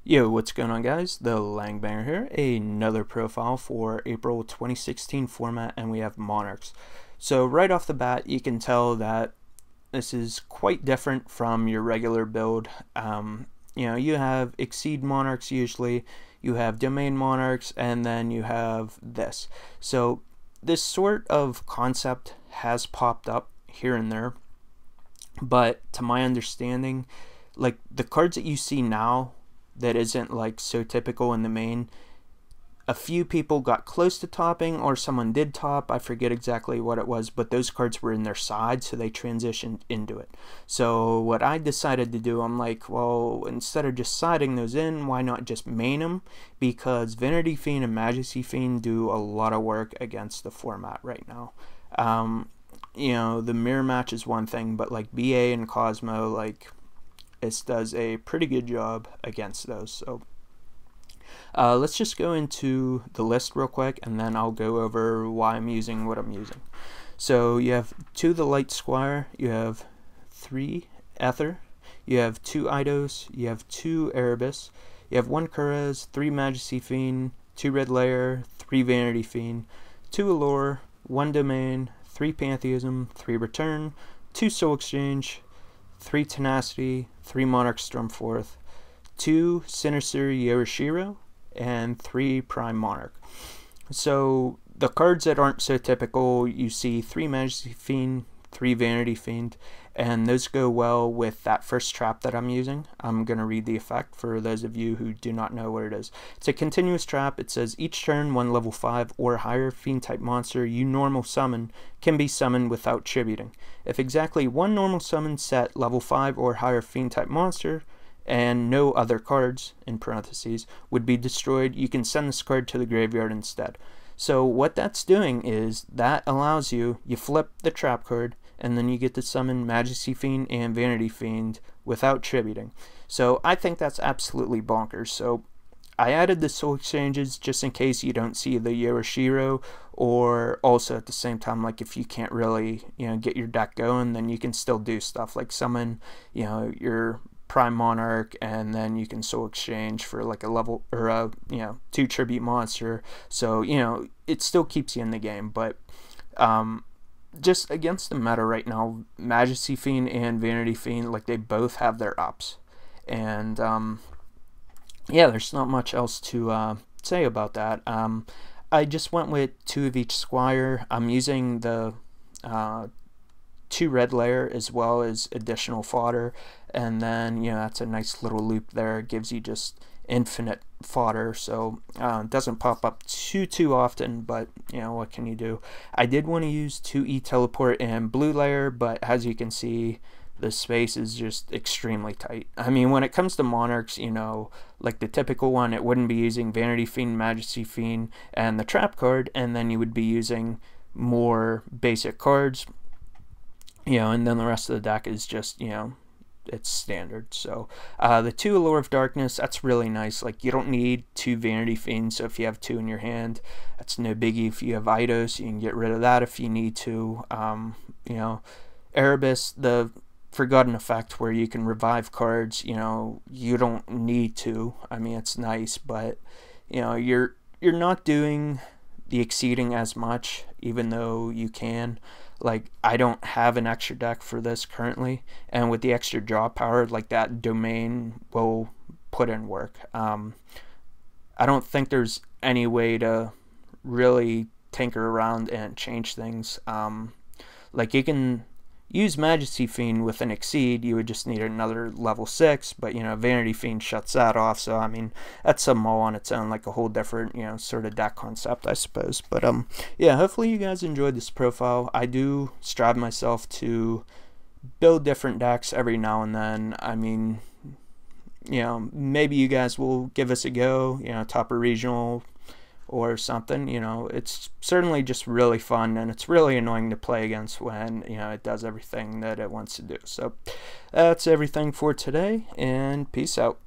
Yo, what's going on, guys? The Langbanger here, another profile for April 2016 format, and we have Monarchs. So right off the bat, you can tell that this is quite different from your regular build. You have Exceed Monarchs usually, you have Domain Monarchs, and then you have this. So this sort of concept has popped up here and there, but to my understanding, like the cards that you see now, that isn't like so typical in the main. A few people got close to topping, or someone did top. I forget exactly what it was, but those cards were in their side, so they transitioned into it. So what I decided to do, I'm like, well, instead of just siding those in, why not just main them? Because Vanity Fiend and Majesty Fiend do a lot of work against the format right now. The mirror match is one thing, but like BA and Cosmo, like, this does a pretty good job against those. So let's just go into the list real quick, and then I'll go over why I'm using what I'm using. So you have 2 the Light Squire, you have 3 Ether, you have 2 Eidos, you have 2 Erebus, you have 1 Kurez, 3 Majesty Fiend, 2 Red Layer, 3 Vanity Fiend, 2 Allure, 1 Domain, 3 Pantheism, 3 Return, 2 Soul Exchange, 3 Tenacity, 3 Monarch Stormforth, 2 Sinister Yorishiro, and 3 Prime Monarch. So the cards that aren't so typical, you see 3 Majesty Fiend, 3 Vanity Fiend, and those go well with that first trap that I'm using. I'm going to read the effect for those of you who do not know what it is. It's a continuous trap. It says each turn, 1 level 5 or higher fiend type monster you normal summon can be summoned without tributing. If exactly 1 normal summon set level 5 or higher fiend type monster and no other cards, in parentheses, would be destroyed, you can send this card to the graveyard instead. So what that's doing is that allows you flip the trap card, and then you get to summon Majesty Fiend and Vanity Fiend without tributing. So I think that's absolutely bonkers. So I added the Soul Exchanges just in case you don't see the Yorishiro, or also at the same time, like if you can't really get your deck going, then you can still do stuff like summon your Prime Monarch, and then you can Soul Exchange for like a level or a 2 tribute monster. So it still keeps you in the game. But just against the meta right now, Majesty Fiend and Vanity Fiend, like, they both have their ups, and yeah, there's not much else to say about that. I just went with 2 of each Squire. I'm using the 2 Red Layer as well as additional fodder, and then that's a nice little loop there. It gives you just infinite fodder, so it doesn't pop up too often, but what can you do? I did want to use 2 teleport and Blue Layer, but as you can see, the space is just extremely tight. I mean, when it comes to Monarchs, like the typical one, it wouldn't be using Vanity Fiend, Majesty Fiend, and the trap card, and then you would be using more basic cards, and then the rest of the deck is just it's standard. So the 2 Allure of Darkness, that's really nice. Like, you don't need 2 Vanity Fiends, so if you have 2 in your hand, that's no biggie. If you have Eidos, you can get rid of that if you need to. Erebus, the Forgotten Effect, where you can revive cards, you don't need to. I mean, it's nice, but you're not doing the exceeding as much, even though you can. Like, I don't have an extra deck for this currently, and with the extra draw power, like, that Domain will put in work. I don't think there's any way to really tinker around and change things. Like, you can use Majesty Fiend with an Exceed, you would just need another level 6, but Vanity Fiend shuts that off, so I mean, that's something all on its own, like a whole different sort of deck concept, I suppose. But yeah, hopefully you guys enjoyed this profile. I do strive myself to build different decks every now and then. I mean, maybe you guys will give us a go, top a regional or something. It's certainly just really fun, and it's really annoying to play against when it does everything that it wants to do. So that's everything for today, and peace out.